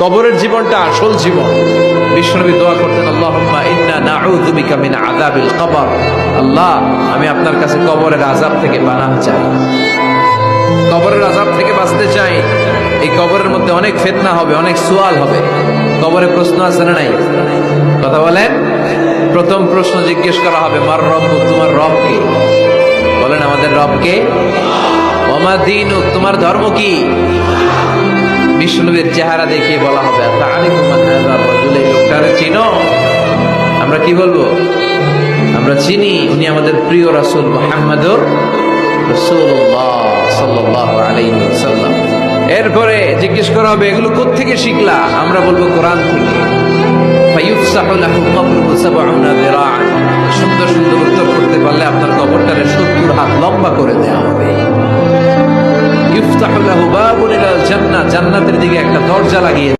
কবরের জীবনটা আসল জীবন। বিশ্বনবী দোয়া করতেন, আল্লাহুম্মা ইন্না নাউযু বিকা মিন আযাবিল কবর। আল্লাহ, আমি আপনার কাছে কবরের আযাব থেকে পানাহ চাই, কবরের আযাব থেকে বাঁচতে চাই। এই কবরের মধ্যে অনেক ফিতনা হবে, অনেক সুয়াল হবে। কবরে প্রশ্ন আছে না নাই? কথা বলেন। প্রথম প্রশ্ন জিজ্ঞেস করা হবে, মার রব্বুক, তোমার রব কে? বলেন, আমাদের রব কে? ওয়া মা দীনুক, তোমার ধর্ম কি? বিশ্বনবীর চেহারা দেখিয়ে বলা হবে, তাআরিফু মান হাযা রাজুল, এই লোকটারে চিনো? আমরা কি বলবো? আমরা চিনি, উনি আমাদের প্রিয় রাসূল মুহাম্মদুর রাসূলুল্লাহ সাল্লাল্লাহু আলাইহি ওয়াসাল্লাম। এরপরে জিজ্ঞেস করা হবে, এগুলো কোত্থেকে শিখলা? আমরা বলবো, কোরআন থেকে। ফায়ুফসাহু লাহু কবরুহু ৭০ যিরাআন। সুন্দর সুন্দর উত্তর করতে পারলে আপনার কবরটারে ৭০ হাত লম্বা করে দেওয়া হবে। ইফতাহু লাহু বাবুন ইলাল জান্নাহ, জান্নাতের দিকে একটা দরজা লাগিয়ে